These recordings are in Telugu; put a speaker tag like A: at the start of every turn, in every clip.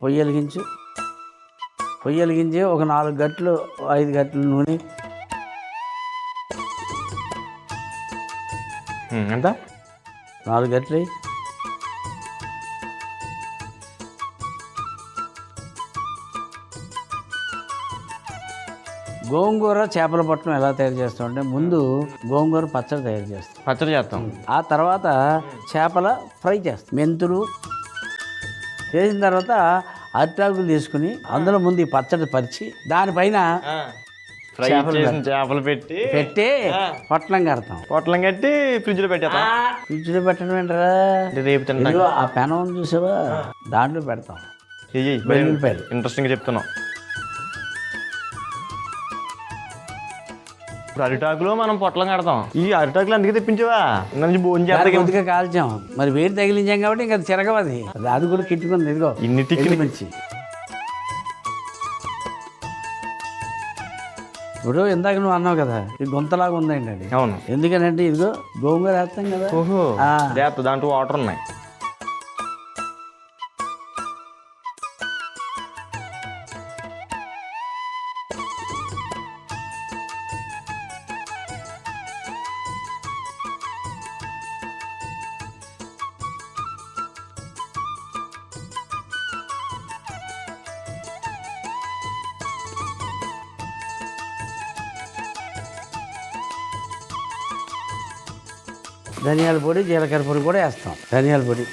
A: పొయ్యి వెలిగించు. పొయ్యి వెలిగించి ఒక 4 గంటలు 5 గంటలు నూనె.
B: ఎంత?
A: 4 గంటలు. గోంగూర చేపల పట్టణం ఎలా తయారు చేస్తామంటే ముందు గోంగూర పచ్చడి తయారు చేస్తాం.
B: పచ్చడి చేస్తాం.
A: ఆ తర్వాత చేపల ఫ్రై చేస్తాం. మెంతులు చేసిన తర్వాత అరిటాకులు తీసుకుని అందులో ముందు ఈ పచ్చడి పరిచి దానిపైన
B: చేపలు పెట్టి
A: పొట్లం కడతాం.
B: పొట్లం కట్టి ఫ్రిడ్జ్లో పెట్టేస్తాం.
A: ఫ్రిడ్జ్లో పెట్టడం ఏంటరా,
B: రేపు తింటాం.
A: ఆ పెనం చూసావా, దాంట్లో పెడతాం. వెల్లుల్లిపాయలు.
B: ఇంట్రెస్టింగ్గా చెప్తున్నాం. ఇప్పుడు అరిటాకులో మనం పొట్లం కడతాం. ఈ అరిటాకులు అందుకే తెప్పించావా? భోజనం చేస్తాం,
A: కొద్దిగా కాల్చాం, మరి వేడి తగిలించాం కాబట్టి ఇంకా తిరగవది. అది కూడా కిట్టుకుంది. ఇదిగో
B: ఇన్ని టిక్కి
A: మంచి. ఇప్పుడు ఇందాక నువ్వు అన్నావు కదా, ఇది గుంతలాగా ఉందండి. అది
B: అవును.
A: ఎందుకనంటే ఇదిగో గోంగూర వేస్తాం కదా.
B: ఓహో, దాంట్లో వాటర్ ఉన్నాయి.
A: ధనియాల పొడి, జీలకర్ర పొడి కూడా వేస్తాం. ధనియాల పొడి,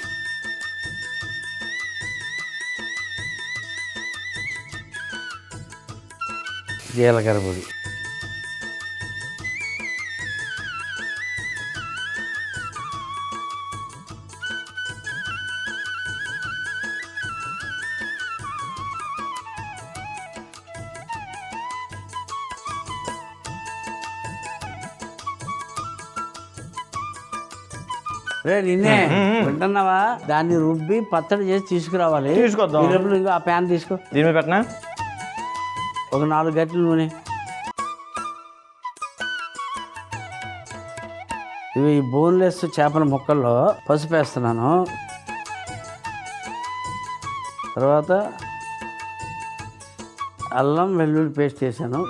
A: జీలకర్ర పొడి, నిన్నే వింటున్నావా? దాన్ని రుబ్బి పచ్చడి చేసి తీసుకురావాలి.
B: తీసుకొద్దాం.
A: ఇంకా ఆ ప్యాన్ తీసుకో.
B: దీని మీద పెట్టినా
A: ఒక 4 గంటల నూనె. ఇవి బోన్లెస్ చేపల ముక్కల్లో పసుపు వేస్తున్నాను. తర్వాత అల్లం వెల్లుల్లి పేస్ట్ వేసాను.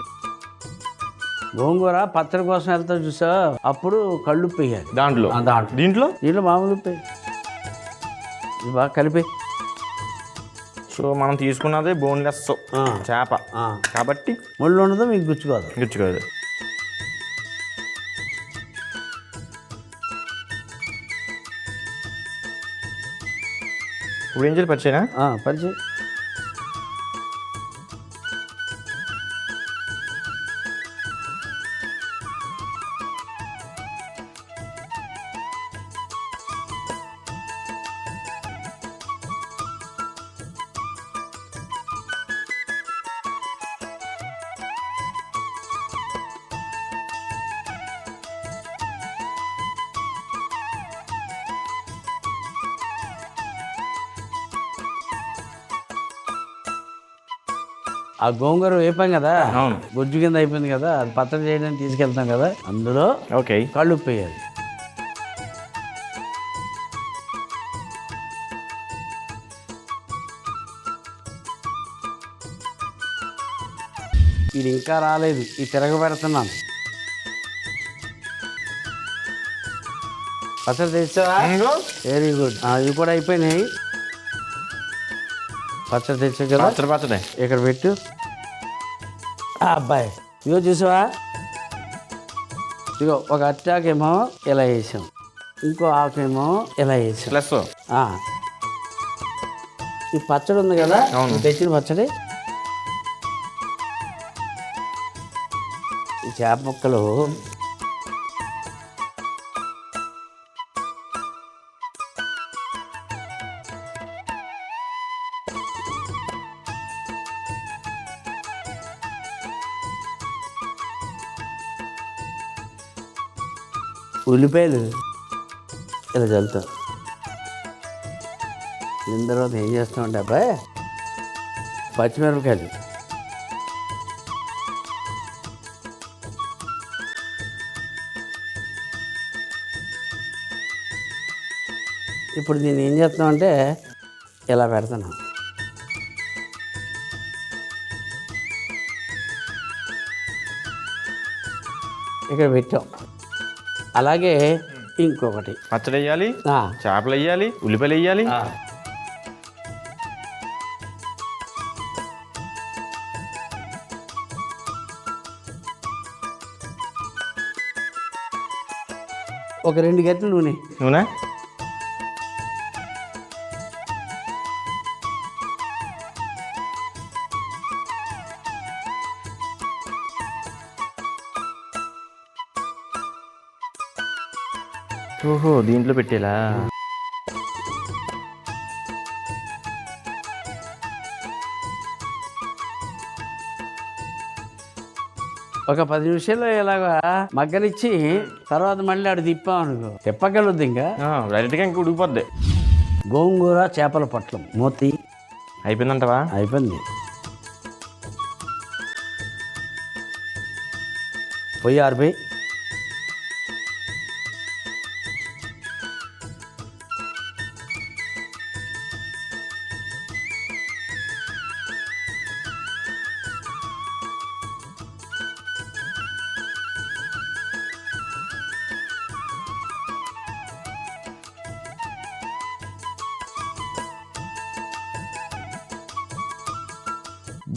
A: గోంగూర పచ్చడి కోసం వెళ్తా చూసా, అప్పుడు కళ్ళుప్పు వేయాలి
B: దాంట్లో. దీంట్లో
A: మామూలు ఉప్పు ఇది బాగా కలిపి.
B: సో మనం తీసుకున్నది బోన్లెస్ చేప కాబట్టి
A: ముళ్ళు ఉండదు, మీకు గుచ్చుకోదు.
B: ఇప్పుడు ఏం చేయాలి? పరిచయనా?
A: పరిచయం. ఆ గోంగూర వేపాం కదా, గొజ్జు కింద అయిపోయింది కదా, అది పచ్చడి చేయడానికి తీసుకెళ్తాం కదా, అందులో కళ్ళుప్పు వేయాలి. ఇది ఇంకా రాలేదు, ఈ తిరగబెడుతున్నాను. పచ్చడి తెచ్చావా? Very good. ఇవి కూడా అయిపోయినాయి. పచ్చడి తెచ్చావు కదా,
B: పచ్చడి
A: ఇక్కడ పెట్టు. అబ్బాయి ఇగో చూసావా, ఇగో ఒక అట్టాకేమో ఇలా వేసాం, ఇంకో ఆకేమో ఇలా వేసాం.
B: ప్లస్
A: ఈ పచ్చడి ఉంది కదా, తెచ్చిన పచ్చడి, ఈ చేప ముక్కలు ఉల్లిపాయలు ఇలా చల్లుతాం. దీని తర్వాత ఏం చేస్తామంటే అబ్బాయి, పచ్చిమిరపకాయలు, ఇప్పుడు దీన్ని ఏం చేస్తామంటే ఇలా పెడతాను. ఇక్కడ పెట్టాం. అలాగే ఇంకొకటి
B: పచ్చడి వేయాలి,
A: ఆ,
B: చేపలు వేయాలి, ఉల్లిపాయలు వేయాలి.
A: ఆ. ఒక 2 గంటలు నూనె.
B: నూనె ఓహో దీంట్లో పెట్టేలా.
A: ఒక 10 నిమిషాల్లో ఇలాగా మగ్గనిచ్చి తర్వాత మళ్ళీ అటు తిప్పామనుకో తిప్పగలదు. ఇంకా
B: డైరెక్ట్గా ఇంక ఉడికిపోద్ది.
A: గోంగూర చేపల పొట్లం మూతి
B: అయిపోయిందంటవా?
A: అయిపోయింది. పొయ్యి ఆరిపోయి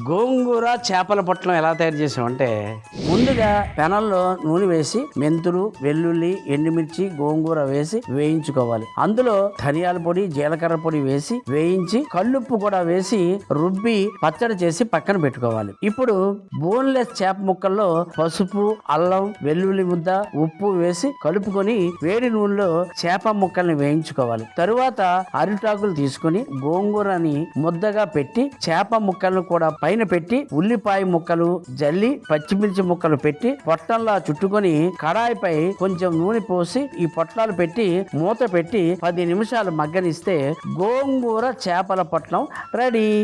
A: గోంగూర చేపల పొట్లం ఎలా తయారు చేసామంటే ముందుగా పెనంలో నూనె వేసి మెంతులు, వెల్లుల్లి, ఎండుమిర్చి, గోంగూర వేసి వేయించుకోవాలి. అందులో ధనియాల పొడి, జీలకర్ర పొడి వేసి వేయించి కల్లుప్పు కూడా వేసి రుబ్బి పచ్చడి చేసి పక్కన పెట్టుకోవాలి. ఇప్పుడు బోన్లెస్ చేప ముక్కల్లో పసుపు, అల్లం, వెల్లుల్లి ముద్ద, ఉప్పు వేసి కలుపుకొని వేడి నూనెలో చేప ముక్కల్ని వేయించుకోవాలి. తరువాత అరిటాకులు తీసుకొని గోంగూరని ముద్దగా పెట్టి చేప ముక్కలను కూడా పైన పెట్టి ఉల్లిపాయ ముక్కలు జల్లి పచ్చిమిర్చి ముక్కలు పెట్టి పొట్టంలా చుట్టుకొని కడాయిపై కొంచెం నూనె పోసి ఈ పొట్లాలు పెట్టి మూత పెట్టి 10 నిమిషాలు మగ్గనిస్తే గోంగూర చేపల పొట్లం రెడీ.